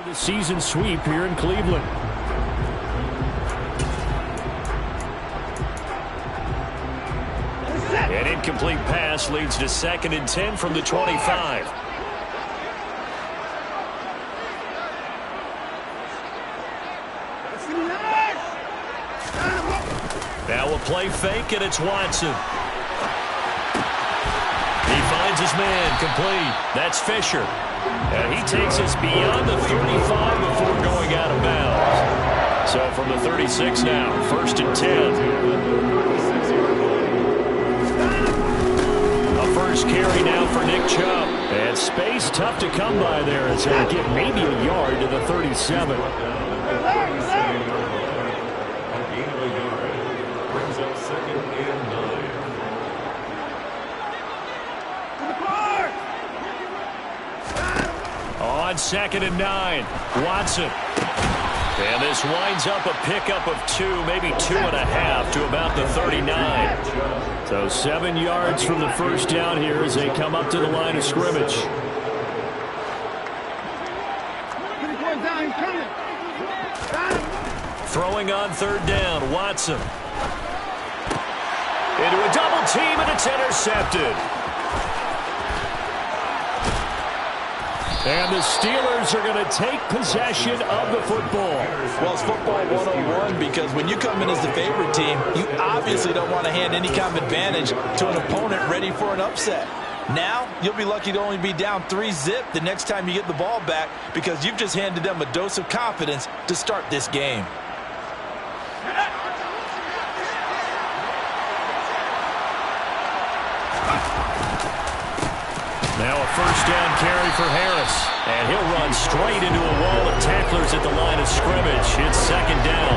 The season sweep here in Cleveland. An incomplete pass leads to 2nd and 10 from the 25. Now a play fake, and it's Watson. He finds his man, complete. That's Fisher. And he takes us beyond the 35 before going out of bounds. So from the 36 now, 1st and 10. A first carry now for Nick Chubb. And space tough to come by there as they get maybe a yard to the 37. Brings up 2nd and 9. On 2nd and 9, Watson. And this winds up a pickup of 2, maybe 2.5 to about the 39. So 7 yards from the first down here as they come up to the line of scrimmage. Throwing on 3rd down, Watson. Into a double team, and it's intercepted. And the Steelers are going to take possession of the football. Well, it's football 101 because when you come in as the favorite team, you obviously don't want to hand any kind of advantage to an opponent ready for an upset. Now, you'll be lucky to only be down 3-zip the next time you get the ball back because you've just handed them a dose of confidence to start this game. Now a first down carry for Harris. And he'll run straight into a wall of tacklers at the line of scrimmage. It's 2nd down.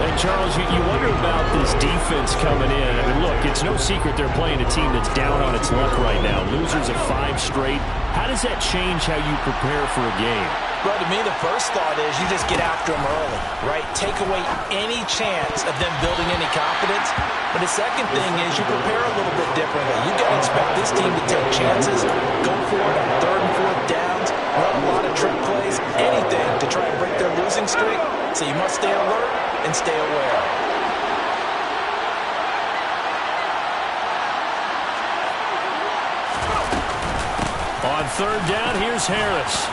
And Charles, you wonder about this defense coming in. I mean, look, it's no secret they're playing a team that's down on its luck right now. Losers of 5 straight. How does that change how you prepare for a game? Well, to me, the first thought is you just get after them early, right? Take away any chance of them building any confidence. But the second thing is you prepare a little bit differently. You got to expect this team to take chances, go for it on 3rd and 4th downs, run a lot of trick plays, anything to try and break their losing streak. So you must stay alert and stay aware. On 3rd down, here's Harris.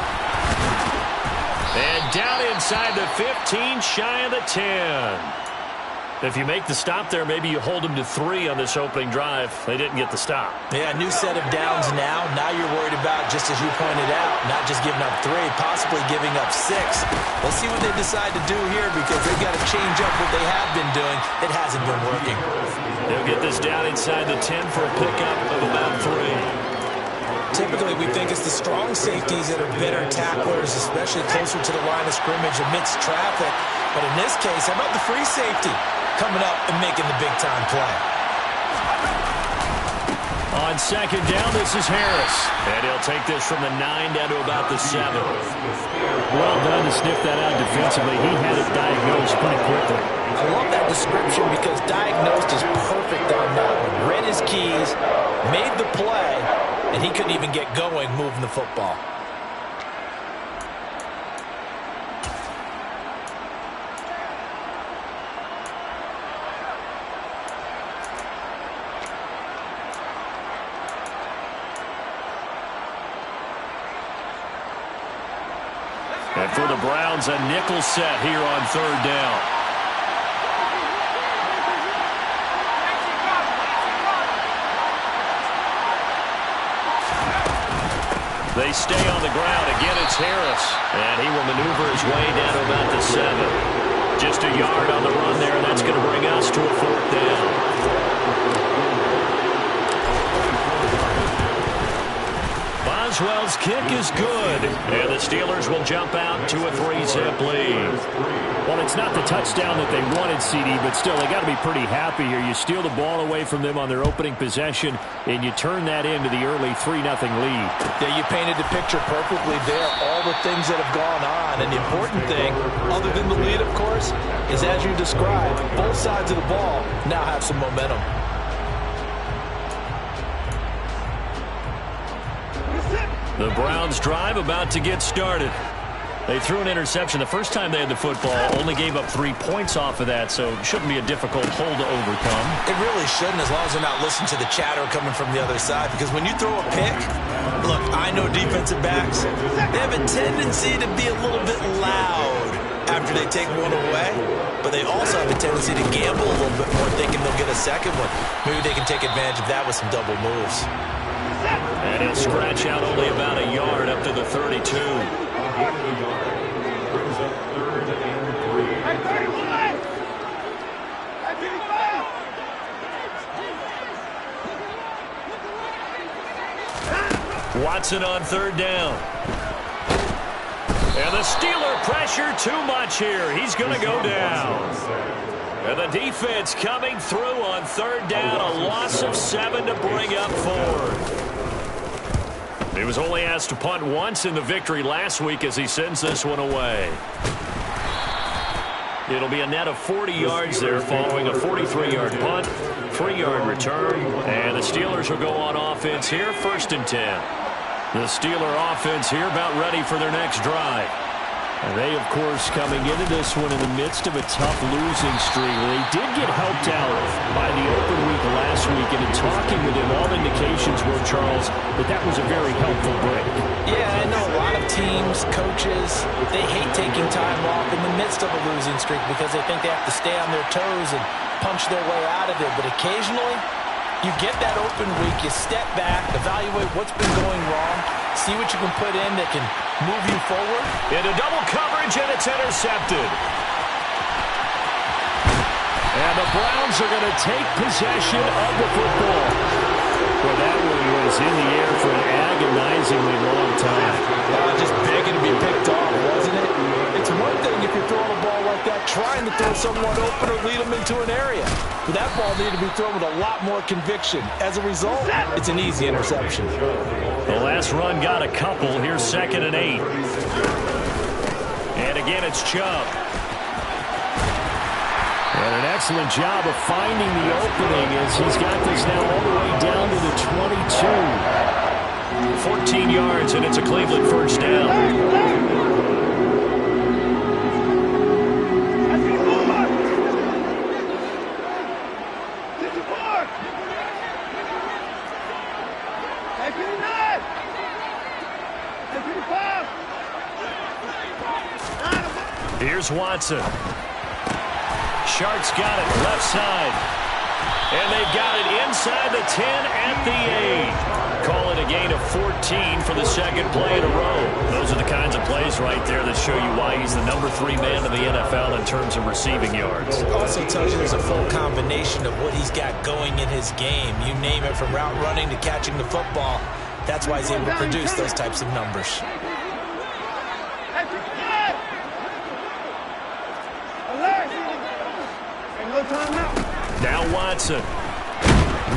And down inside the 15, shy of the 10. If you make the stop there, maybe you hold them to 3 on this opening drive. They didn't get the stop. Yeah, new set of downs now. Now you're worried about, just as you pointed out, not just giving up 3, possibly giving up 6. Let's see what they decide to do here because they've got to change up what they have been doing. It hasn't been working. They'll get this down inside the 10 for a pickup of about 3. Typically, we think it's the strong safeties that are better tacklers, especially closer to the line of scrimmage amidst traffic. But in this case, how about the free safety coming up and making the big-time play? On 2nd down, this is Harris. And he'll take this from the 9 down to about the 7. Well done to sniff that out defensively. He had it diagnosed pretty quickly. I love that description because diagnosed is perfect on that one. Read his keys, made the play, and he couldn't even get going moving the football. And for the Browns, a nickel set here on 3rd down. They stay on the ground. Again, it's Harris. And he will maneuver his way down to about the 7. Just a yard on the run there, and that's going to bring us to a 4th down. Boswell's kick is good. And the Steelers will jump out to a 3-zip lead. Well, it's not the touchdown that they wanted, CD, but still, they got to be pretty happy here. You steal the ball away from them on their opening possession, and you turn that into the early 3-0 lead. Yeah, you painted the picture perfectly there. All the things that have gone on. And the important thing, other than the lead, of course, is as you described, both sides of the ball now have some momentum. The Browns drive about to get started. They threw an interception the first time they had the football, only gave up 3 points off of that, so it shouldn't be a difficult hole to overcome. It really shouldn't, as long as they're not listening to the chatter coming from the other side, because when you throw a pick, look, I know defensive backs, they have a tendency to be a little bit loud after they take one away, but they also have a tendency to gamble a little bit more, thinking they'll get a second one. Maybe they can take advantage of that with some double moves. And he'll scratch out only about a yard up to the 32. Brings up 3rd and 3. Watson on 3rd down. And the Steeler pressure too much here. He's going to go down. And the defense coming through on 3rd down. A loss of 7 to bring up 4th. He was only asked to punt once in the victory last week as he sends this one away. It'll be a net of 40 yards there following a 43-yard punt, 3-yard return, and the Steelers will go on offense here, 1st and 10. The Steeler offense here about ready for their next drive. And they, of course, coming into this one in the midst of a tough losing streak. They did get helped out by the open week last week, and in talking with him, all indications were, Charles, that was a very helpful break. Yeah, I know a lot of teams, coaches, they hate taking time off in the midst of a losing streak because they think they have to stay on their toes and punch their way out of it. But occasionally, you get that open week, you step back, evaluate what's been going wrong, see what you can put in that can move you forward. Into double coverage, and it's intercepted. And the Browns are going to take possession of the football. Well, that one was in the air for an agonizingly long time. Just begging to be picked off, wasn't it? It's one thing if you're throwing a ball like that, trying to throw someone open or lead them into an area. But that ball needed to be thrown with a lot more conviction. As a result, it's an easy interception. The last run got a couple. Here's 2nd and 8. And again, it's Chubb. And an excellent job of finding the opening as he's got this now all the way down to the 22. 14 yards, and it's a Cleveland 1st down. Here's Watson. Shark's got it left side. And they've got it inside the 10 at the 8. Call it a gain of 14 for the 2nd play in a row. Those are the kinds of plays right there that show you why he's the number 3 man in the NFL in terms of receiving yards. It also tells you there's a full combination of what he's got going in his game. You name it, from route running to catching the football. That's why he's able to produce those types of numbers. Now Watson.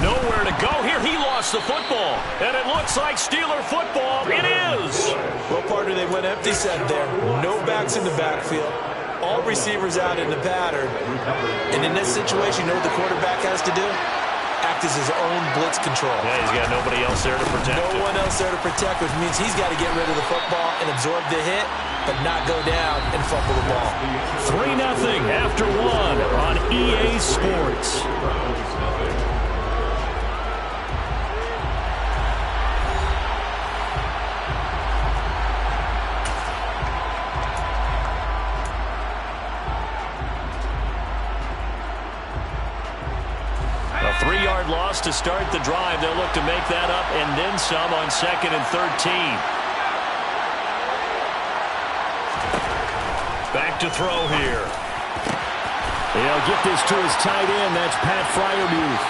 Nowhere to go here. He lost the football. And it looks like Steeler football. It is. Well, partner, they went empty set there. No backs in the backfield. All receivers out in the pattern. And in this situation, you know what the quarterback has to do? Act as his own blitz control. Yeah, he's got nobody else there to protect him. No one else there to protect, which means he's got to get rid of the football and absorb the hit, but not go down and fumble the ball. 3-0 after 1 on EA Sports. A 3-yard loss to start the drive. They'll look to make that up and then some on 2nd and 13. Back to throw here. He'll get this to his tight end. That's Pat Freiermuth.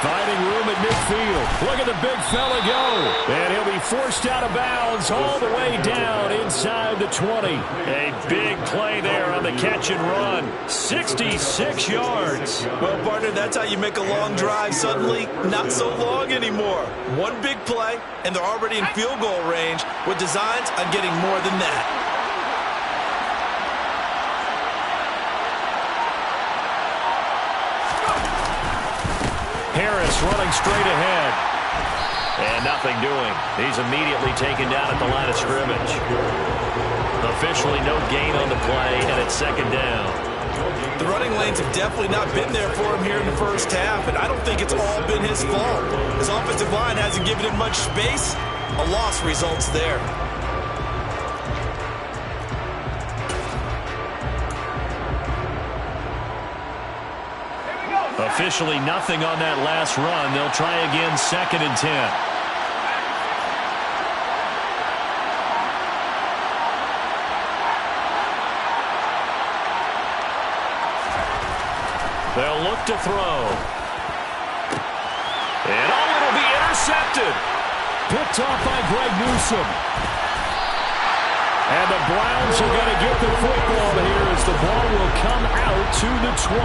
Finding room at midfield. Look at the big fella go. And he'll be forced out of bounds all the way down inside the 20. A big play there on the catch and run. 66 yards. Well, partner, that's how you make a long drive suddenly not so long anymore. One big play, and they're already in field goal range with designs on getting more than that. Harris running straight ahead. And nothing doing. He's immediately taken down at the line of scrimmage. Officially no gain on the play, and it's second down. The running lanes have definitely not been there for him here in the first half, and I don't think it's all been his fault. His offensive line hasn't given him much space. A loss results there. Officially nothing on that last run. They'll try again, 2nd and 10. They'll look to throw. And it'll be intercepted. Picked off by Greg Newsome. And the Browns are going to get the football here as the ball will come out to the 20.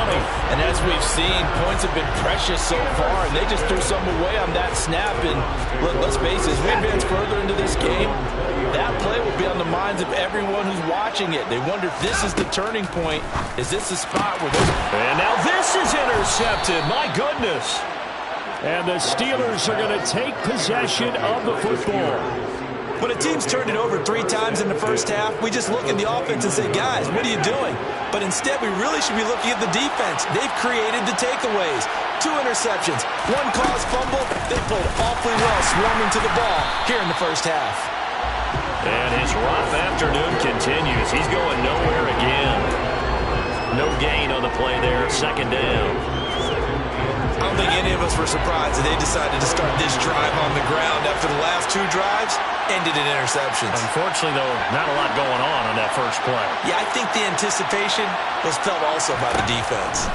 And as we've seen, points have been precious so far, and they just threw some away on that snap. And look, let's face it, as we advance further into this game, that play will be on the minds of everyone who's watching it. They wonder if this is the turning point. Is this the spot where they're... And now this is intercepted. My goodness. And the Steelers are going to take possession of the football. When a team's turned it over 3 times in the first half, we just look at the offense and say, guys, what are you doing? But instead, we really should be looking at the defense. They've created the takeaways. 2 interceptions, 1 caused fumble. They pulled awfully well, swarming to the ball here in the first half. And his rough afternoon continues. He's going nowhere again. No gain on the play there, 2nd down. I don't think any of us were surprised that they decided to start this drive on the ground after the last 2 drives ended in interceptions. Unfortunately, though, not a lot going on that first play. Yeah, I think the anticipation was felt also by the defense.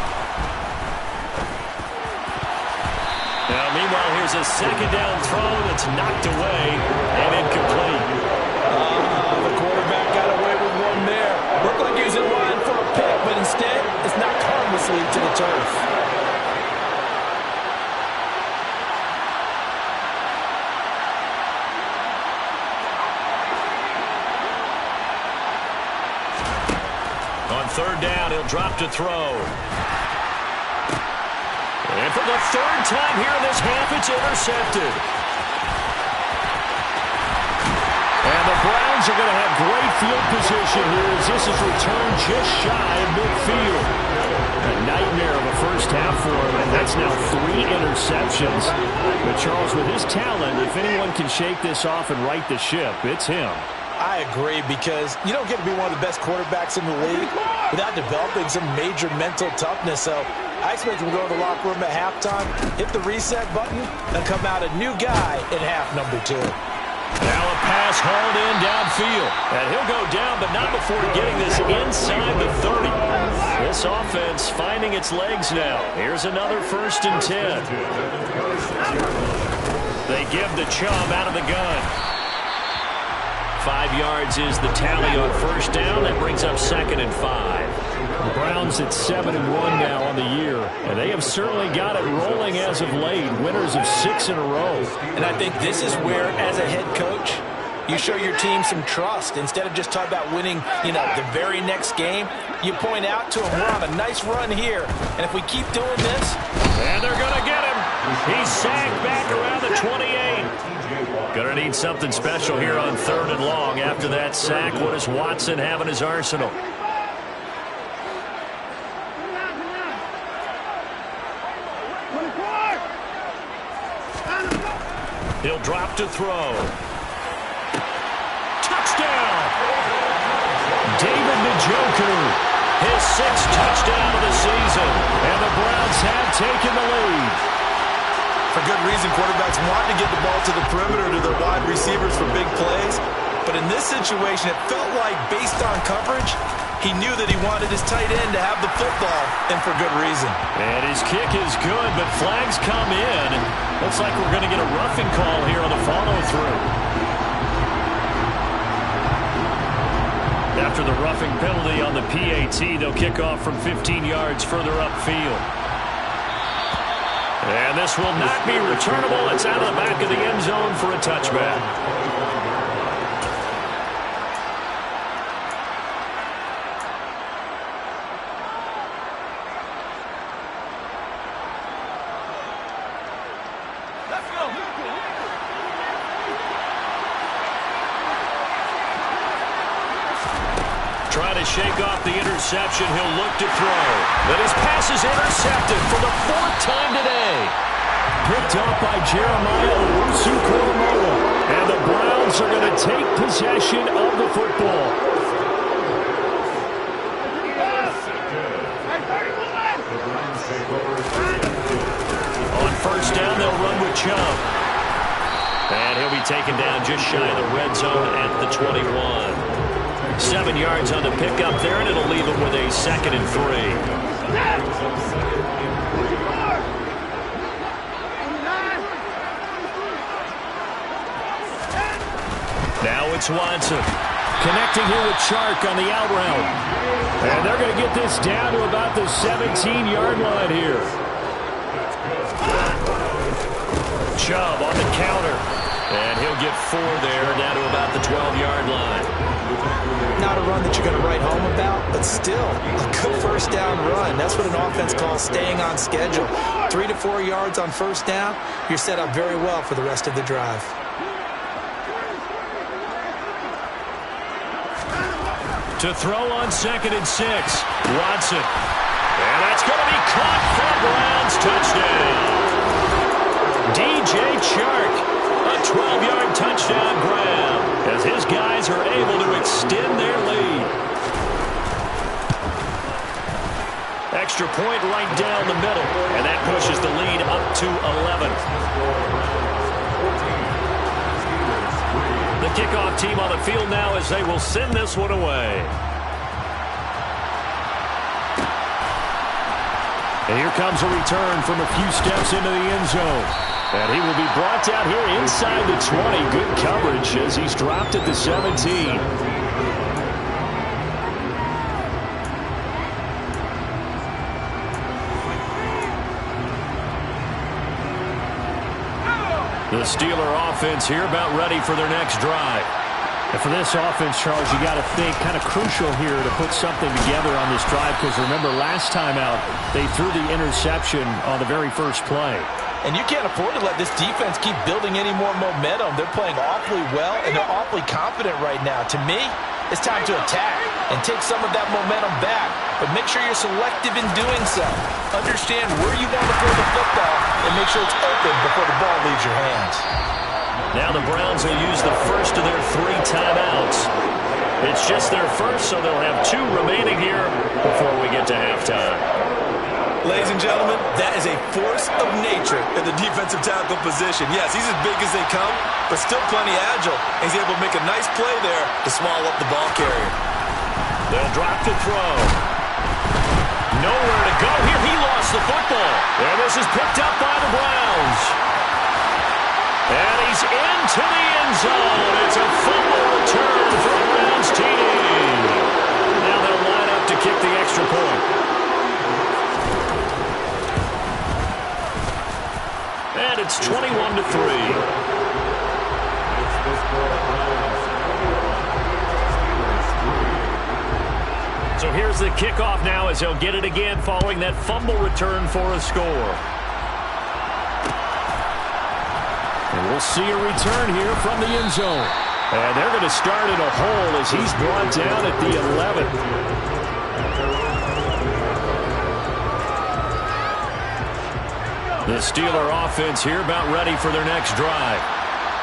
Now, meanwhile, here's a 2nd down throw that's knocked away and incomplete. The quarterback got away with one there. Looked like he was in line for a pick, but instead, it's knocked harmlessly to the turf. On 3rd down, he'll drop to throw. And for the 3rd time here in this half, it's intercepted. And the Browns are going to have great field position here as this is returned just shy of midfield. A nightmare of a first half for him, and that's now 3 interceptions. But Charles, with his talent, if anyone can shake this off and right the ship, it's him. I agree, because you don't get to be one of the best quarterbacks in the league without developing some major mental toughness. So I expect him to go to the locker room at halftime, hit the reset button, and come out a new guy in half number 2. Now a pass hauled in downfield. And he'll go down, but not before getting this inside the 30. This offense finding its legs now. Here's another 1st and 10. They give the Chubb out of the gun. 5 yards is the tally on 1st down. That brings up 2nd and 5. The Browns at 7-1 now on the year, and they have certainly got it rolling as of late. Winners of 6 in a row. And I think this is where, as a head coach, you show your team some trust. Instead of just talking about winning, the very next game, you point out to them, we're on a nice run here, and if we keep doing this, and they're going to get him. He's sacked back around the 28. Going to need something special here on 3rd and long. After that sack, what does Watson have in his arsenal? He'll drop to throw. Touchdown! David Njoku, his 6th touchdown of the season. And the Browns have taken the lead. For good reason, quarterbacks want to get the ball to the perimeter to their wide receivers for big plays. But in this situation, it felt like, based on coverage, he knew that he wanted his tight end to have the football, and for good reason. And his kick is good, but flags come in. Looks like we're going to get a roughing call here on the follow-through. After the roughing penalty on the PAT, they'll kick off from 15 yards further upfield. And this will not be returnable. It's out of the back of the end zone for a touchback. trying to shake off the interception. He'll look to throw. But his pass is intercepted for the 4th time today. Picked up by Jeremiah Owusu-Koramoah. And the Browns are going to take possession of the football. On first down, they'll run with Chubb. And he'll be taken down just shy of the red zone at the 21. 7 yards on the pickup there, and it'll leave him with a 2nd and 3. Now it's Watson. Connecting here with Chark on the out route. And they're going to get this down to about the 17-yard line here. Chubb on the counter. And he'll get 4 there, down to about the 12-yard line. Not a run that you're going to write home about, but still a good first down run. That's what an offense calls staying on schedule. 3 to 4 yards on first down, you're set up very well for the rest of the drive. To throw on 2nd and 6, Watson. And that's going to be caught for the Browns. Touchdown. DJ Chark, a 12-yard touchdown grab as his guys are able to extend their lead. Extra point right down the middle, and that pushes the lead up to 11. The kickoff team on the field now as they will send this one away. And here comes a return from a few steps into the end zone. And he will be brought down here inside the 20. Good coverage as he's dropped at the 17. The Steeler offense here about ready for their next drive. And for this offense, Charles, you got to think kind of crucial here to put something together on this drive, because remember last time out they threw the interception on the very first play. And you can't afford to let this defense keep building any more momentum. They're playing awfully well, and they're awfully confident right now. To me, it's time to attack and take some of that momentum back. But make sure you're selective in doing so. Understand where you want to throw the football and make sure it's open before the ball leaves your hands. Now the Browns will use the first of their 3 timeouts. It's just their first, so they'll have 2 remaining here before we get to halftime. Ladies and gentlemen, that is a force of nature in the defensive tackle position. Yes, he's as big as they come, but still plenty agile. He's able to make a nice play there to swallow up the ball carrier. They'll drop to throw. Nowhere to go here. He lost the football. And this is picked up by the Browns. And he's into the end zone. It's a fumble return for the Browns TD. Now they'll line up to kick the extra point. And it's 21-3. So here's the kickoff now as he'll get it again following that fumble return for a score. And we'll see a return here from the end zone. And they're going to start in a hole as he's brought down at the 11. The Steeler offense here about ready for their next drive.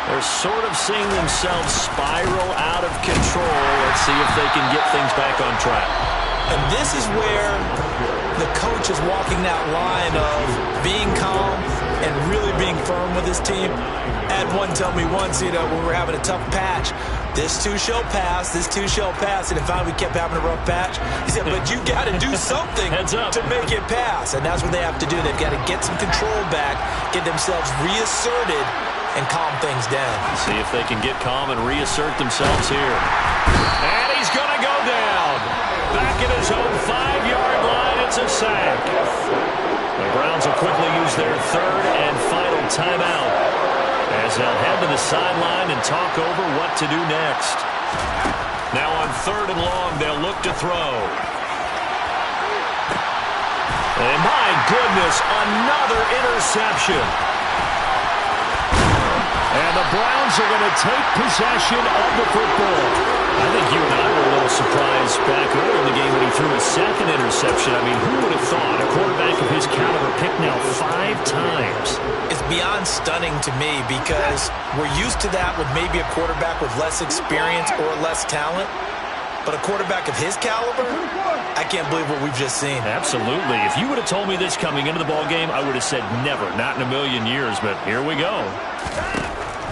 They're sort of seeing themselves spiral out of control. Let's see if they can get things back on track. And this is where the coach is walking that line of being calm and really being firm with his team. Had one tell me once, when we're having a tough patch, this too shall pass, this too shall pass. And if we kept having a rough patch, he said, but you got to do something to make it pass. And that's what they have to do. They've got to get some control back, get themselves reasserted, and calm things down. See if they can get calm and reassert themselves here. And he's going to go down. Back at his own 5-yard line, it's a sack. The Browns will quickly use their 3rd and final timeout as they'll head to the sideline and talk over what to do next. Now on 3rd and long, they'll look to throw. And my goodness, another interception. And the Browns are going to take possession of the football. I think you and I were a little surprised back early in the game when he threw his second interception. I mean, who would have thought a quarterback of his caliber picked now 5 times? It's beyond stunning to me because we're used to that with maybe a quarterback with less experience or less talent. But a quarterback of his caliber, I can't believe what we've just seen. Absolutely. If you would have told me this coming into the ballgame, I would have said never, not in a million years. But here we go.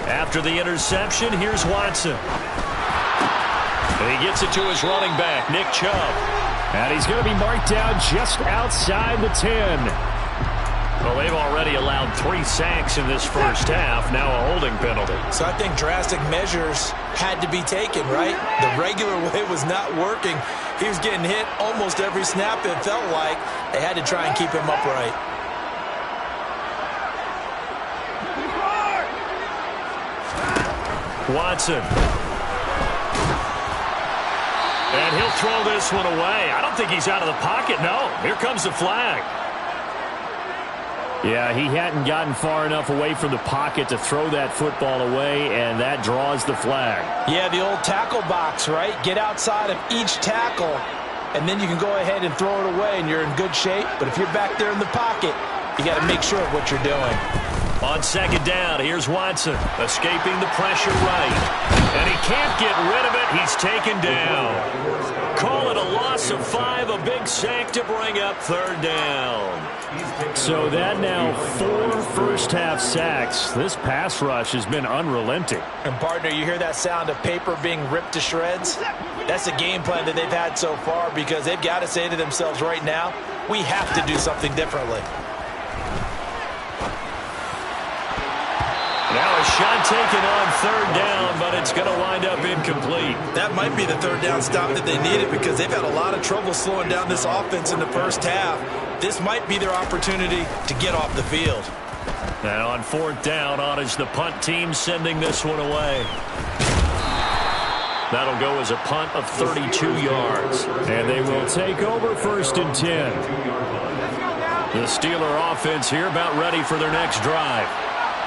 After the interception, here's Watson. And he gets it to his running back, Nick Chubb. And he's going to be marked down just outside the 10. Well, they've already allowed 3 sacks in this first half, now a holding penalty. So I think drastic measures had to be taken, right? The regular way was not working. He was getting hit almost every snap, it felt like. They had to try and keep him upright. Watson. And he'll throw this one away. I don't think he's out of the pocket, no. Here comes the flag. Yeah, he hadn't gotten far enough away from the pocket to throw that football away, and that draws the flag. Yeah, the old tackle box, right? Get outside of each tackle, and then you can go ahead and throw it away, and you're in good shape. But if you're back there in the pocket, you got to make sure of what you're doing. On second down, here's Watson, escaping the pressure right. And he can't get rid of it. He's taken down. Call it a loss of 5, a big sack to bring up third down. So that now 4 first-half sacks. This pass rush has been unrelenting. And, partner, you hear that sound of paper being ripped to shreds? That's the game plan that they've had so far because they've got to say to themselves right now, we have to do something differently. Now a shot taken on third down, but it's going to wind up incomplete. That might be the third down stop that they needed because they've had a lot of trouble slowing down this offense in the first half. This might be their opportunity to get off the field. And on fourth down, on is the punt team sending this one away. That'll go as a punt of 32 yards. And they will take over first and 10. The Steeler offense here about ready for their next drive.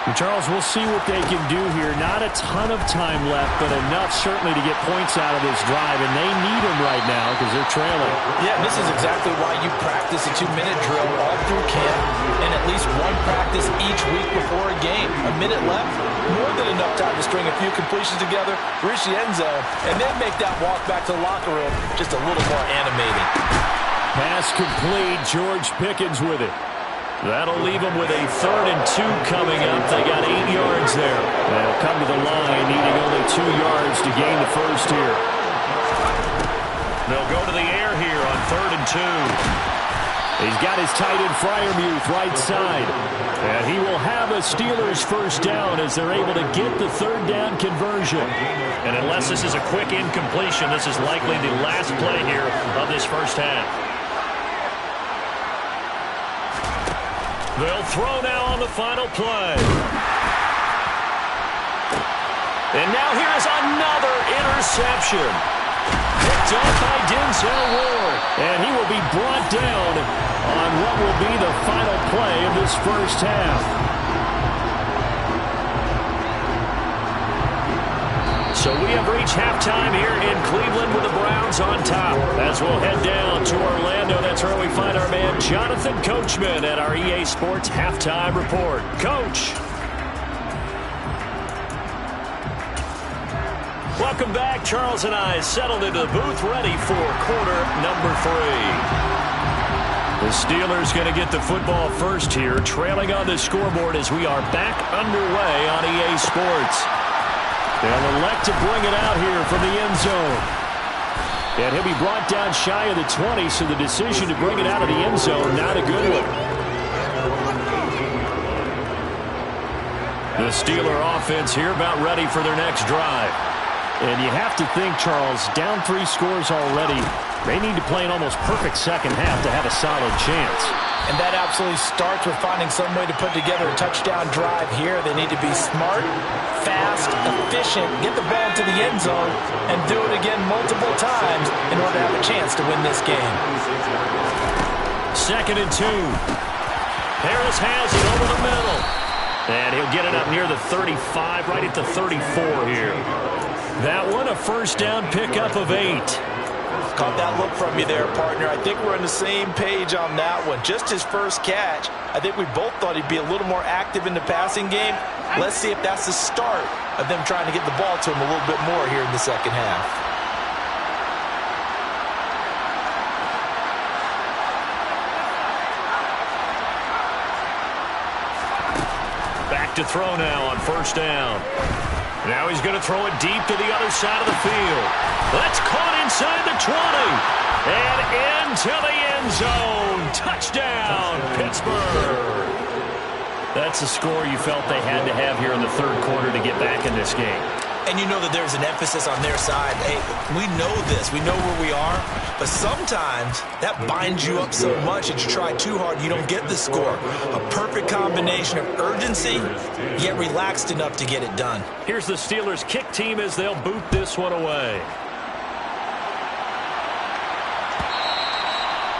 And Charles, we'll see what they can do here. Not a ton of time left, but enough certainly to get points out of this drive, and they need them right now because they're trailing. Yeah, this is exactly why you practice a 2-minute drill all through camp and at least one practice each week before a game. A minute left, more than enough time to string a few completions together, reach the end zone, and then make that walk back to the locker room just a little more animating. Pass complete. George Pickens with it. That'll leave them with a 3rd and 2 coming up. They got 8 yards there. They'll come to the line, needing only 2 yards to gain the first here. They'll go to the air here on 3rd and 2. He's got his tight end Freiermuth right side. And he will have a Steelers first down as they're able to get the third down conversion. And unless this is a quick incompletion, this is likely the last play here of this first half. They'll throw now on the final play. And now here's another interception. Picked up by Denzel Ward. And he will be brought down on what will be the final play of this first half. So we have reached halftime here in Cleveland with the Browns on top. As we'll head down to Orlando, that's where we find our man Jonathan Coachman at our EA Sports Halftime Report. Coach. Welcome back. Charles and I settled into the booth ready for quarter number 3. The Steelers going to get the football first here, trailing on the scoreboard as we are back underway on EA Sports. They'll elect to bring it out here from the end zone. And he'll be brought down shy of the 20, so the decision to bring it out of the end zone, not a good one. The Steeler offense here about ready for their next drive. And you have to think, Charles, down 3 scores already, they need to play an almost perfect second half to have a solid chance. And that absolutely starts with finding some way to put together a touchdown drive here. They need to be smart, fast, efficient, get the ball to the end zone, and do it again multiple times in order to have a chance to win this game. 2nd and 2. Harris has it over the middle. And he'll get it up near the 35, right at the 34 here. That one a first down pickup of 8. Caught that look from you there, partner. I think we're on the same page on that one. Just his first catch. I think we both thought he'd be a little more active in the passing game. Let's see if that's the start of them trying to get the ball to him a little bit more here in the second half. Back to throw now on first down. Now he's going to throw it deep to the other side of the field. That's caught inside the 20. And into the end zone. Touchdown, Pittsburgh. That's a score you felt they had to have here in the third quarter to get back in this game. And you know that there's an emphasis on their side. Hey, we know this. We know where we are. But sometimes that binds you up so much that you try too hard, you don't get the score. A perfect combination of urgency, yet relaxed enough to get it done. Here's the Steelers' kick team as they'll boot this one away.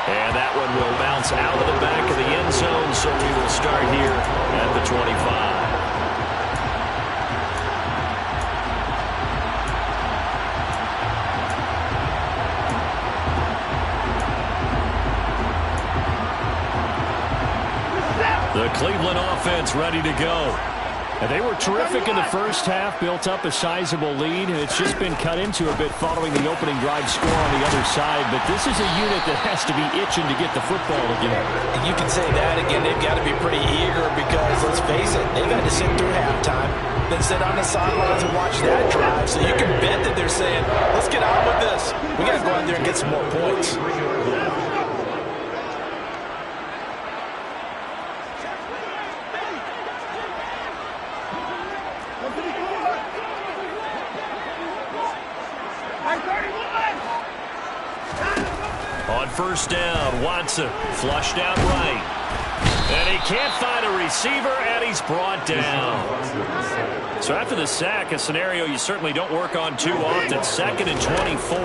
And that one will bounce out of the back of the end zone, so we will start here at the 25. The Cleveland offense ready to go. And they were terrific in the first half, built up a sizable lead, and it's just been cut into a bit following the opening drive score on the other side. But this is a unit that has to be itching to get the football again. And you can say that again. They've got to be pretty eager because, let's face it, they've had to sit through halftime, then sit on the sidelines and watch that drive. So you can bet that they're saying, let's get on with this. We got to go out there and get some more points. On first down, Watson flushed out right. And he can't find a receiver, and he's brought down. So after the sack, a scenario you certainly don't work on too often. 2nd and 24.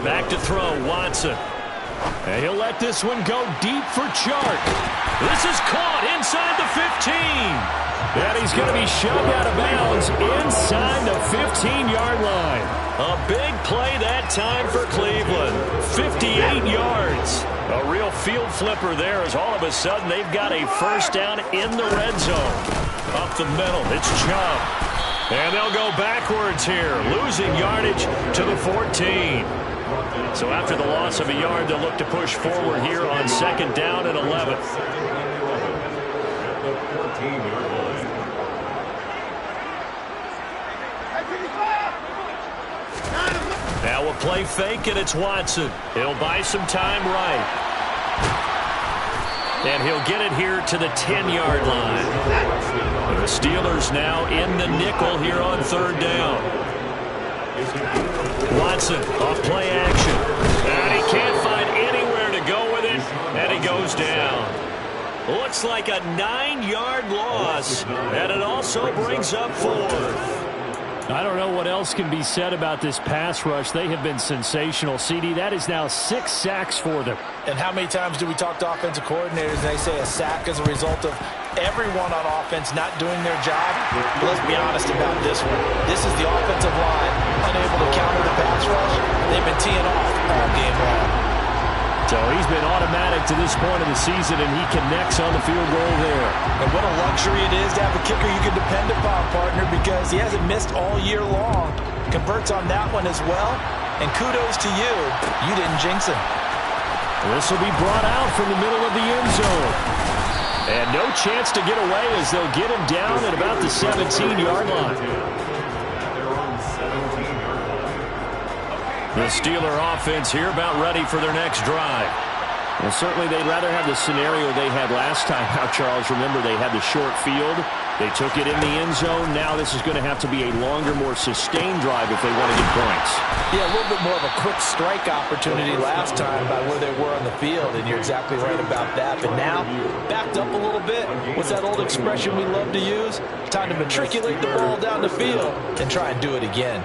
Back to throw, Watson. And he'll let this one go deep for Chark. This is caught inside the 15. And he's going to be shoved out of bounds inside the 15-yard line. A big play that time for Cleveland. 58 yards. A real field flipper there as all of a sudden they've got a first down in the red zone. Up the middle, it's Chubb. And they'll go backwards here, losing yardage to the 14. So after the loss of a yard, they'll look to push forward here on 2nd down and 11. Now a play fake, and it's Watson. He'll buy some time right. And he'll get it here to the 10-yard line. The Steelers now in the nickel here on 3rd down. Watson off play action. And he can't find anywhere to go with it, and he goes down. Looks like a 9-yard loss, and it also brings up 4th. I don't know what else can be said about this pass rush. They have been sensational. CD, that is now 6 sacks for them. And how many times do we talk to offensive coordinators and they say a sack is a result of everyone on offense not doing their job? But let's be honest about this one. This is the offensive line unable to counter the pass rush. They've been teeing off all game long. So he's been automatic to this point of the season, and he connects on the field goal there. And what a luxury it is to have a kicker you can depend upon, partner, because he hasn't missed all year long. Converts on that one as well. And kudos to you. You didn't jinx him. This will be brought out from the middle of the end zone. And no chance to get away as they'll get him down at about the 17-yard line. The Steeler offense here about ready for their next drive. Well, certainly they'd rather have the scenario they had last time out, Charles. Remember, they had the short field. They took it in the end zone. Now this is going to have to be a longer, more sustained drive if they want to get points. Yeah, a little bit more of a quick strike opportunity last time by where they were on the field, and you're exactly right about that. But now, backed up a little bit. What's that old expression we love to use? Time to matriculate the ball down the field and try and do it again.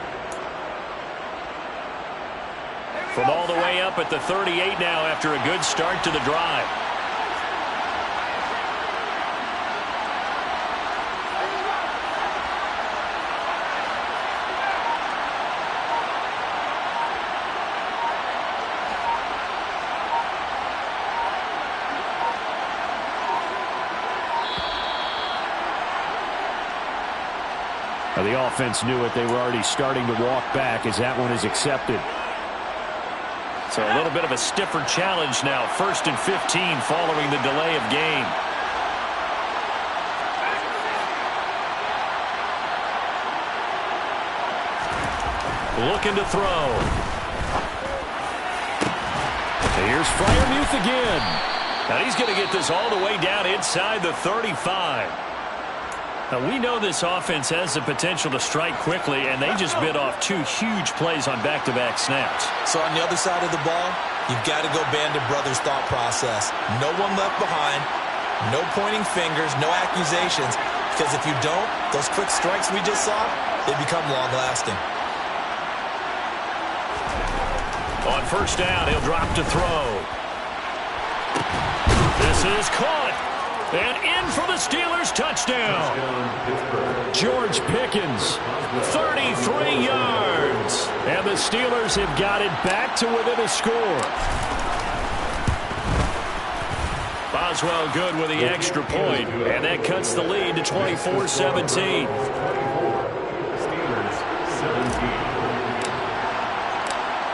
From all the way up at the 38 now after a good start to the drive. Now, the offense knew it. They were already starting to walk back as that one is accepted. So a little bit of a stiffer challenge now. 1st and 15 following the delay of game. Looking to throw. Here's Freiermuth again. Now he's going to get this all the way down inside the 35. Now we know this offense has the potential to strike quickly, and they just bit off 2 huge plays on back-to-back snaps. So on the other side of the ball, you've got to go Band of Brothers thought process. No one left behind, no pointing fingers, no accusations, because if you don't, those quick strikes we just saw, they become long-lasting. On 1st down, he'll drop to throw. This is caught. And in for the Steelers touchdown. George Pickens, 33 yards. And the Steelers have got it back to within a score. Boswell good with the extra point, and that cuts the lead to 24-17.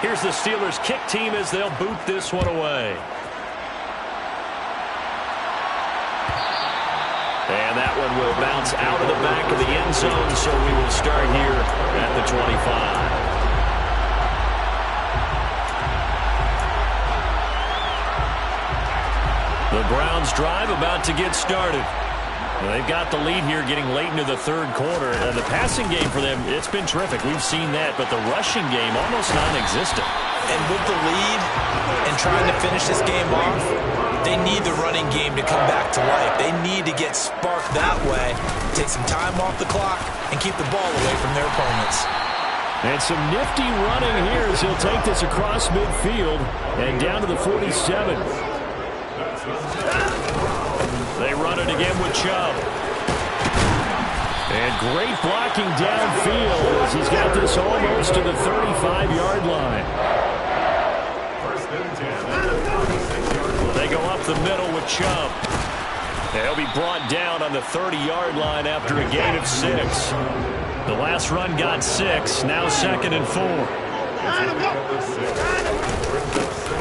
Here's the Steelers kick team as they'll boot this one away. And that one will bounce out of the back of the end zone, so we will start here at the 25. The Browns drive about to get started. Well, they've got the lead here getting late into the 3rd quarter. The passing game for them, it's been terrific. We've seen that, but the rushing game almost non-existent. And with the lead and trying to finish this game off, they need the running game to come back to life. They need to get sparked that way, take some time off the clock, and keep the ball away from their opponents. And some nifty running here as he'll take this across midfield and down to the 47. They run it again with Chubb. And great blocking downfield as he's got this almost to the 35-yard line. They go up the middle with Chubb. They'll be brought down on the 30-yard line after a gain of 6. The last run got 6, now 2nd and 4.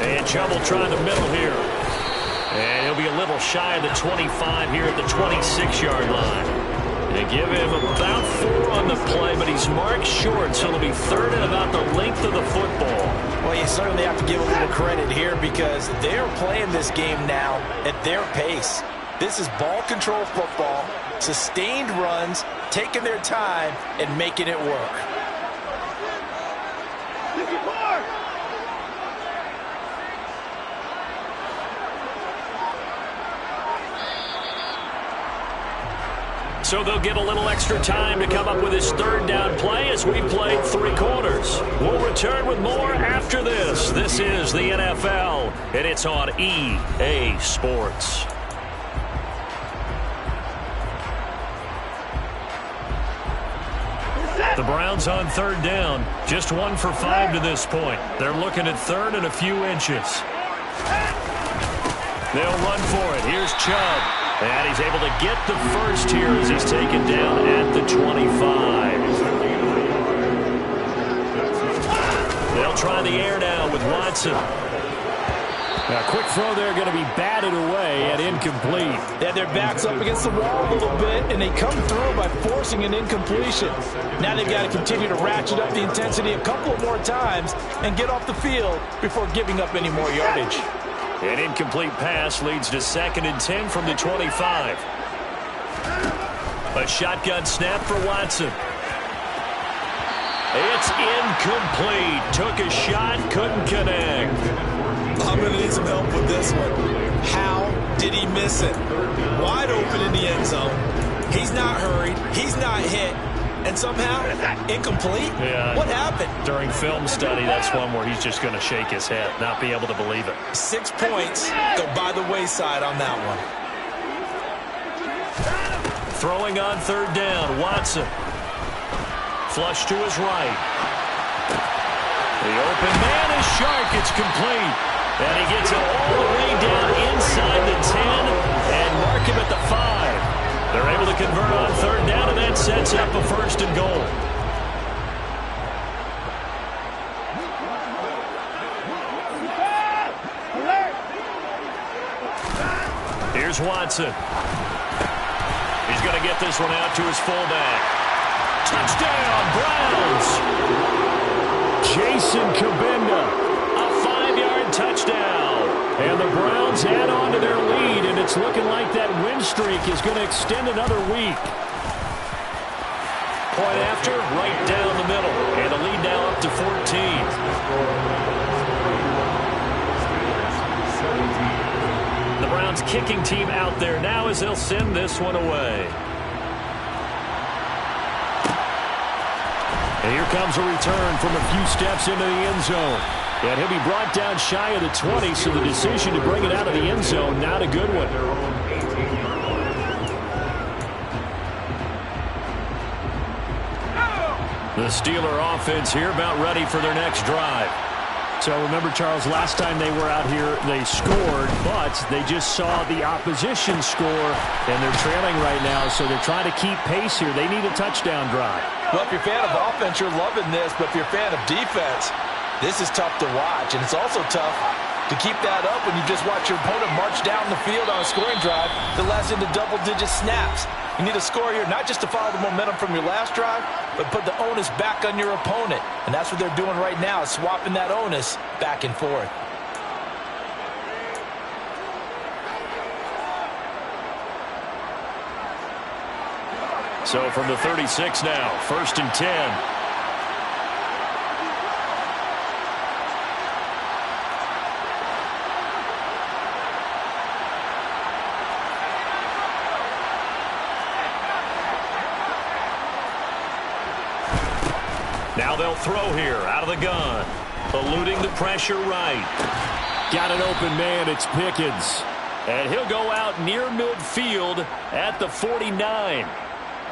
And Chubb will try the middle here. And he'll be a little shy of the 25 here at the 26-yard line. They give him about 4 on the play, but he's marked short, so it'll be 3rd and about the length of the football. Well, you certainly have to give a little credit here because they're playing this game now at their pace. This is ball control football, sustained runs, taking their time, and making it work. So they'll get a little extra time to come up with his 3rd down play as we played 3 quarters. We'll return with more after this. This is the NFL, and it's on EA Sports. The Browns on 3rd down. Just 1 for 5 to this point. They're looking at 3rd and a few inches. They'll run for it. Here's Chubb. And he's able to get the first here as he's taken down at the 25. They'll try the air now with Watson. Now, quick throw there going to be batted away and incomplete. They had their backs up against the wall a little bit, and they come through by forcing an incompletion. Now they've got to continue to ratchet up the intensity a couple more times and get off the field before giving up any more yardage. An incomplete pass leads to 2nd and 10 from the 25. A shotgun snap for Watson. It's incomplete. Took a shot, couldn't connect. I'm going to need some help with this one. How did he miss it? Wide open in the end zone. He's not hurried. He's not hit. And somehow, incomplete? Yeah. What happened? During film study, that's one where he's just going to shake his head, not be able to believe it. 6 points go by the wayside on that one. Throwing on 3rd down, Watson. Flush to his right. The open man is Shark. It's complete. And he gets it all the way down inside the 10 and mark him at the 5. They're able to convert on third down, and that sets up a first and goal. Here's Watson. He's going to get this one out to his fullback. Touchdown, Browns! Jason Kabinda, a 5-yard touchdown. And the Browns add on to their lead, and it's looking like that win streak is going to extend another week. Point after, right down the middle. And the lead now up to 14. The Browns kicking team out there now as they'll send this one away. And here comes a return from a few steps into the end zone. And he'll be brought down shy of the 20, so the decision to bring it out of the end zone, not a good one. The Steeler offense here about ready for their next drive. So remember, Charles, last time they were out here, they scored, but they just saw the opposition score, and they're trailing right now, so they're trying to keep pace here. They need a touchdown drive. Well, if you're a fan of offense, you're loving this, but if you're a fan of defense, this is tough to watch, and it's also tough to keep that up when you just watch your opponent march down the field on a scoring drive that lasts into double-digit snaps. You need a score here, not just to follow the momentum from your last drive, but put the onus back on your opponent. And that's what they're doing right now, swapping that onus back and forth. So from the 36 now, 1st and 10. Now they'll throw here out of the gun. Eluding the pressure right. Got an open man. It's Pickens. And he'll go out near midfield at the 49.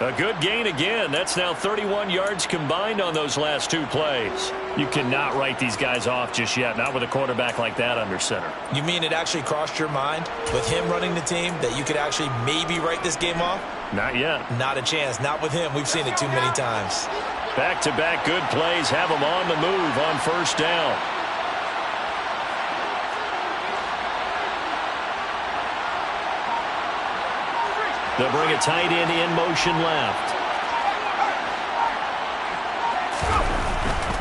A good gain again. That's now 31 yards combined on those last two plays. You cannot write these guys off just yet, not with a quarterback like that under center. You mean it actually crossed your mind with him running the team that you could actually maybe write this game off? Not yet. Not a chance. Not with him. We've seen it too many times. Back-to-back good plays have them on the move on first down. They'll bring a tight end in motion left.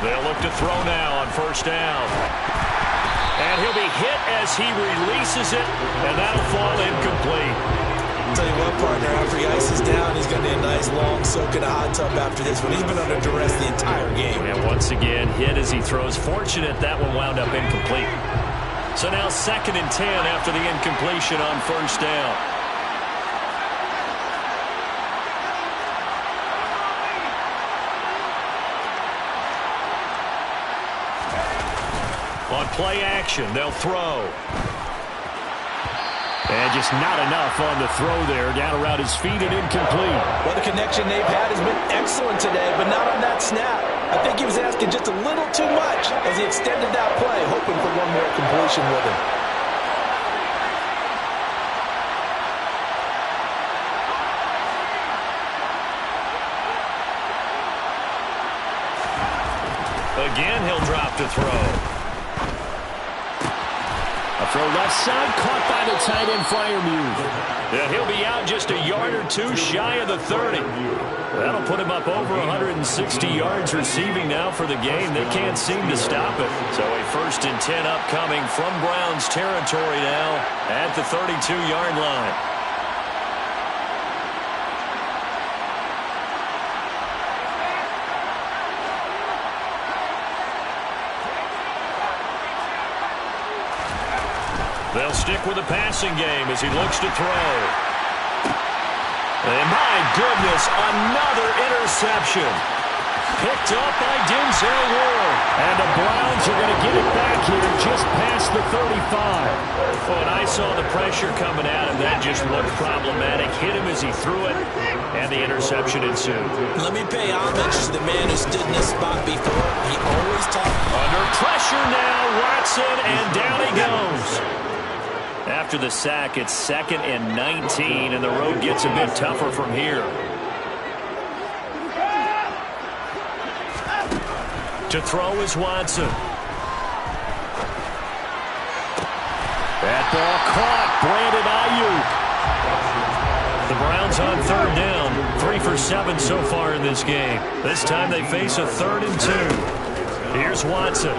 They'll look to throw now on first down. And he'll be hit as he releases it, and that'll fall incomplete. Tell you what, partner, after he ices down, he's going to need a nice long soak in a hot tub after this one. He's been under duress the entire game. And once again, hit as he throws. Fortunate that one wound up incomplete. So now 2nd and 10 after the incompletion on first down. On play action, they'll throw. And just not enough on the throw there. Down around his feet and incomplete. Well, the connection they've had has been excellent today, but not on that snap. I think he was asking just a little too much as he extended that play, hoping for one more completion with him. Again, he'll drop to throw. A throw left side, caught by the tight end Freiermuth. And he'll be out just a yard or two shy of the 30. That'll put him up over 160 yards receiving now for the game. They can't seem to stop it. So a 1st and 10 upcoming from Browns territory now at the 32-yard line. They'll stick with the passing game as he looks to throw. And my goodness, another interception. Picked up by Denzel Ward. And the Browns are going to get it back here just past the 35. Oh, and I saw the pressure coming at him. That just looked problematic. Hit him as he threw it, and the interception ensued. Let me pay homage to the man who stood in this spot before. He always talked. Under pressure now, Watson, and down he goes. after the sack, it's 2nd and 19, and the road gets a bit tougher from here. To throw is Watson. That ball caught. Brandon Ayuk. The Browns on 3rd down. 3 for 7 so far in this game. This time they face a 3rd and 2. Here's Watson.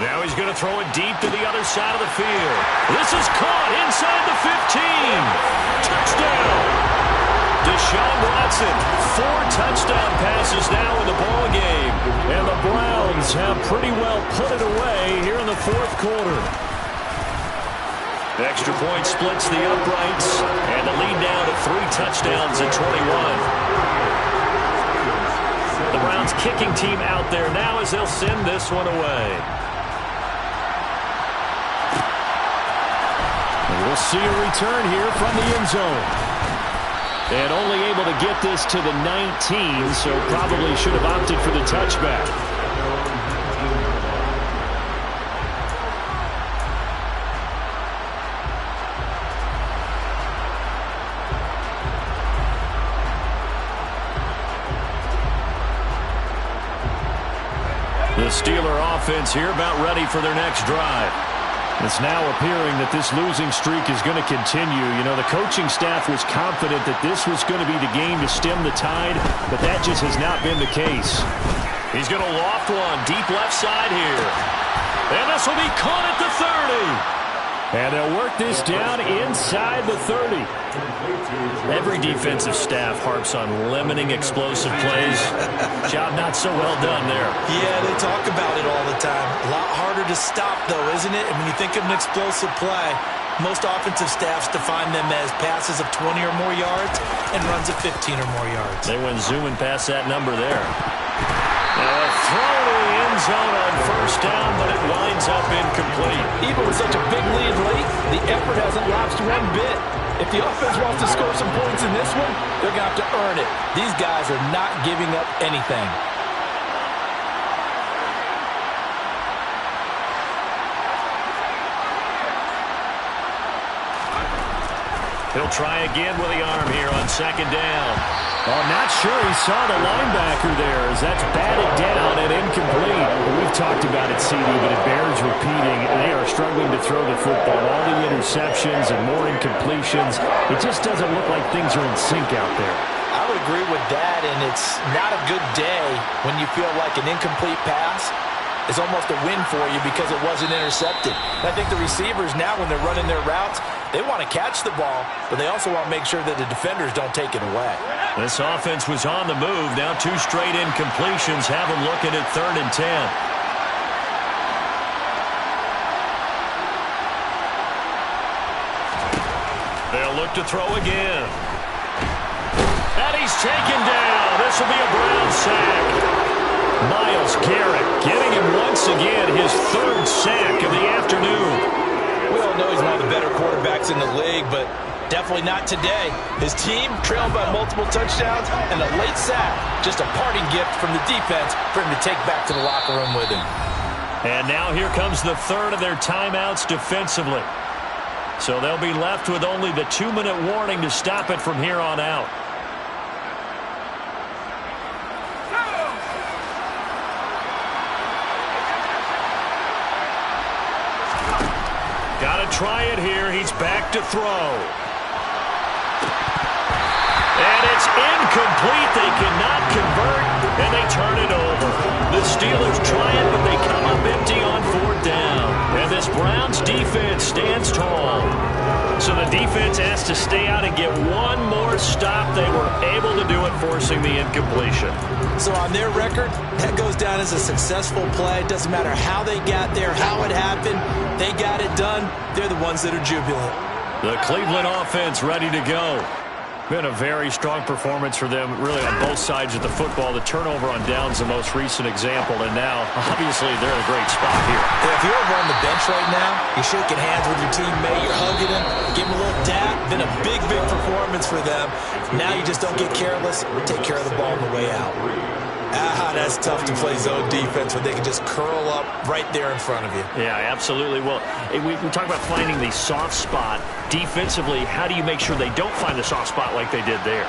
Now he's going to throw it deep to the other side of the field. This is caught inside the 15. Touchdown. Deshaun Watson, 4 touchdown passes now in the ball game. And the Browns have pretty well put it away here in the 4th quarter. The extra point splits the uprights, and the lead now to 3 touchdowns at 21. The Browns kicking team out there now as they'll send this one away. And we'll see a return here from the end zone. And only able to get this to the 19, so probably should have opted for the touchback. The Steeler offense here about ready for their next drive. It's now appearing that this losing streak is going to continue. You know, the coaching staff was confident that this was going to be the game to stem the tide, but that just has not been the case. He's going to loft one deep left side here. And this will be caught at the 30. And they'll work this down inside the 30. Every defensive staff harps on limiting explosive plays. Job not so well done there. Yeah, they talk about it all the time. A lot harder to stop, though, isn't it? And when you think of an explosive play, most offensive staffs define them as passes of 20 or more yards and runs of 15 or more yards. They went zooming past that number there. A throw to the end zone on 1st down, but it winds up incomplete. Even with such a big lead late, the effort hasn't lapsed one bit. If the offense wants to score some points in this one, they're going to have to earn it. These guys are not giving up anything. He'll try again with the arm here on 2nd down. Oh, not sure he saw the linebacker there as that's batted down and incomplete. We've talked about it, CD, but it bears repeating. They are struggling to throw the football. All the interceptions and more incompletions. It just doesn't look like things are in sync out there. I would agree with that, and it's not a good day when you feel like an incomplete pass is almost a win for you because it wasn't intercepted. And I think the receivers now, when they're running their routes, they want to catch the ball, but they also want to make sure that the defenders don't take it away. This offense was on the move. Now 2 straight incompletions have them looking at 3rd and 10. They'll look to throw again. And he's taken down. This will be a Brown sack. Myles Garrett getting him once again his 3rd sack of the afternoon. We all know he's one of the better quarterbacks in the league, but definitely not today. His team trailed by multiple touchdowns, and a late sack, just a parting gift from the defense for him to take back to the locker room with him. And now here comes the 3rd of their timeouts defensively. So they'll be left with only the 2-minute warning to stop it from here on out. Got to try it here. He's back to throw. And it's incomplete. They cannot convert, and they turn it over. The Steelers try it, but they come up empty on 4th down. And this Browns defense stands tall. So the defense has to stay out and get one more stop. They were able to do it, forcing the incompletion. So on their record, that goes down as a successful play. It doesn't matter how they got there, how it happened. They got it done. They're the ones that are jubilant. The Cleveland offense ready to go. Been a very strong performance for them, really, on both sides of the football. The turnover on downs, the most recent example, and now, obviously, they're in a great spot here. If you're over on the bench right now, you're shaking hands with your teammate, you're hugging him, give him a little dap. Been a big, big performance for them. Now you just don't get careless. Take care of the ball on the way out. That's tough to play zone defense when they can just curl up right there in front of you. Yeah, absolutely. Well, we talk about finding the soft spot. Defensively, how do you make sure they don't find the soft spot like they did there?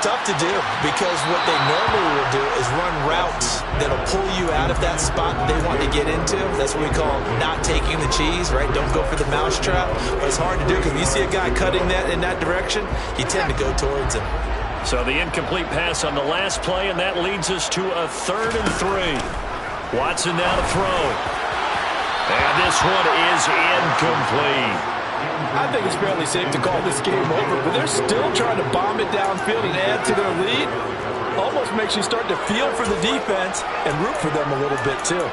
Tough to do, because what they normally will do is run routes that'll pull you out of that spot that they want to get into. That's what we call not taking the cheese, right? Don't go for the mousetrap. But it's hard to do because when you see a guy cutting that in that direction, you tend to go towards him. So the incomplete pass on the last play, and that leads us to a 3rd and 3. Watson now to throw. And this one is incomplete. I think it's fairly safe to call this game over, but they're still trying to bomb it downfield and add to their lead. Almost makes you start to feel for the defense and root for them a little bit too.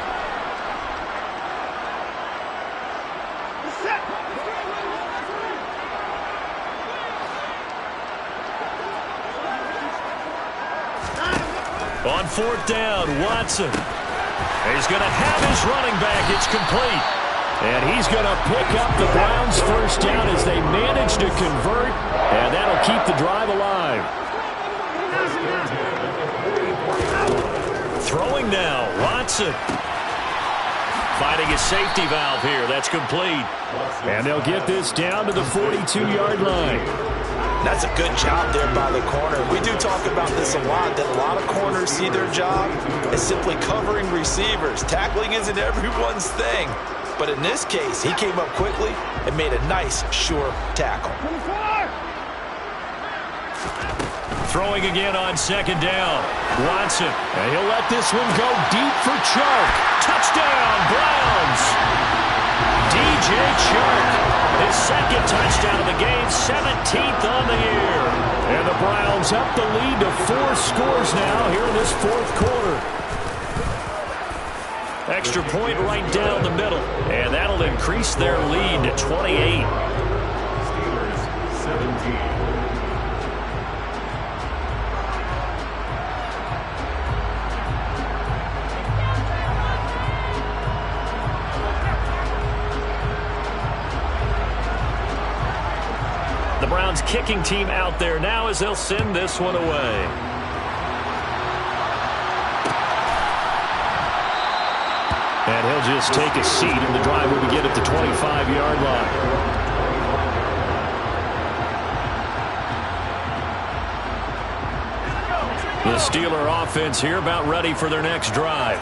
On 4th down, Watson. He's going to have his running back. It's complete. And he's going to pick up the Browns' 1st down as they manage to convert. And that'll keep the drive alive. Throwing now, Watson. Finding a safety valve here. That's complete. And they'll get this down to the 42-yard line. That's a good job there by the corner. We do talk about this a lot, that a lot of corners see their job as simply covering receivers. Tackling isn't everyone's thing. But in this case, he came up quickly and made a nice, sure tackle. Throwing again on 2nd down. Watson. And he'll let this one go deep for Chark. Touchdown, Browns! DJ Chark. His 2nd touchdown of the game, 17th on the year. And the Browns up the lead to 4 scores now here in this 4th quarter. Extra point right down the middle. And that'll increase their lead to 28. Steelers 17. The Browns kicking team out there now as they'll send this one away. And he'll just take a seat, and the drive will begin at the 25-yard line. The Steeler offense here about ready for their next drive.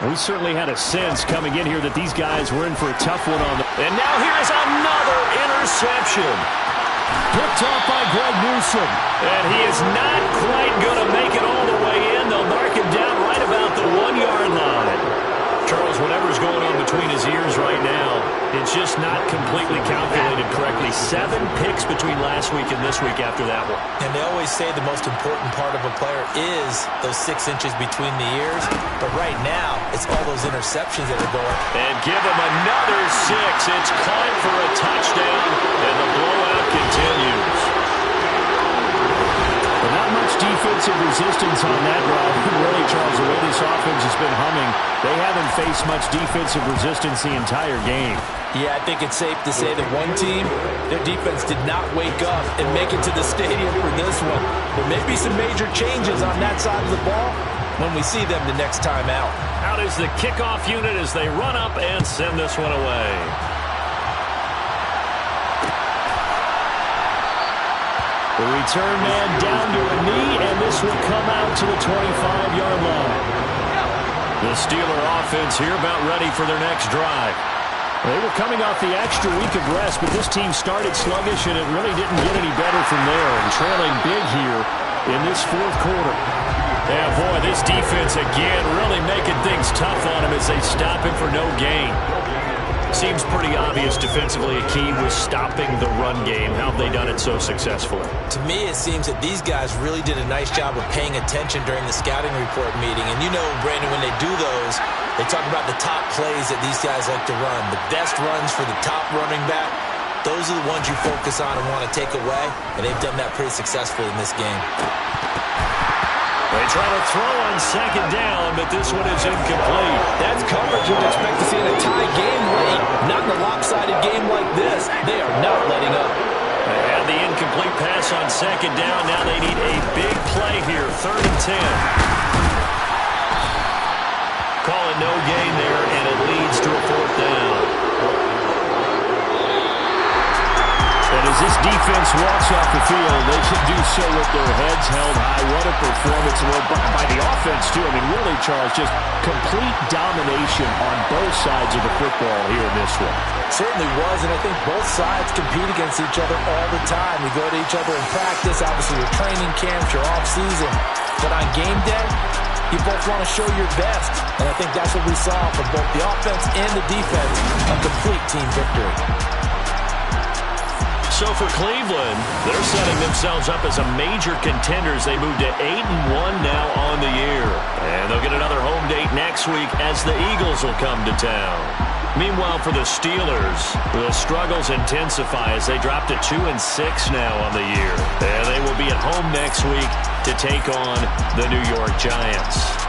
We certainly had a sense coming in here that these guys were in for a tough one on them. And now here's another interception. Picked off by Greg Newsome. And he is not quite going to make it all the way in. They'll mark him down right about the 1-yard line. Charles, whatever's going on between his ears right now, it's just not completely calculated correctly. 7 picks between last week and this week after that one. And they always say the most important part of a player is those 6 inches between the ears. But right now, it's all those interceptions that are going. And give him another 6. It's caught for a touchdown, and the blowout continues. But not much defensive resistance on that drive. Really, Charles, the way this offense has been humming, they haven't faced much defensive resistance the entire game. Yeah, I think it's safe to say that one team, their defense did not wake up and make it to the stadium for this one. There may be some major changes on that side of the ball when we see them the next time out. Out is the kickoff unit as they run up and send this one away. The return man down to a knee, and this will come out to the 25-yard line. The Steeler offense here about ready for their next drive. They were coming off the extra week of rest, but this team started sluggish, and it really didn't get any better from there, and trailing big here in this 4th quarter. Yeah, boy, this defense again really making things tough on him as they stop him for no gain. Seems pretty obvious defensively a key was stopping the run game. How have they done it so successfully? To me, it seems that these guys really did a nice job of paying attention during the scouting report meeting. And you know, Brandon, when they do those, they talk about the top plays that these guys like to run. The best runs for the top running back, those are the ones you focus on and want to take away. And they've done that pretty successfully in this game. They try to throw on 2nd down, but this one is incomplete. That's coverage you'd expect to see in a tie game late. Not in a lopsided game like this. They are not letting up. They had the incomplete pass on 2nd down. Now they need a big play here, 3rd and 10. no gain there, and it leads to a 4th down. And as this defense walks off the field, they can do so with their heads held high. What a performance by the offense, too. I mean, really, Charles, just complete domination on both sides of the football here in this one. Certainly was, and I think both sides compete against each other all the time. You go to each other in practice, obviously your training camps, your off-season. But on game day, you both want to show your best. And I think that's what we saw from both the offense and the defense, a complete team victory. So for Cleveland, they're setting themselves up as a major contender as they move to 8-1 now on the year. And they'll get another home date next week as the Eagles will come to town. Meanwhile, for the Steelers, the struggles intensify as they drop to 2-6 now on the year. And they will be at home next week to take on the New York Giants.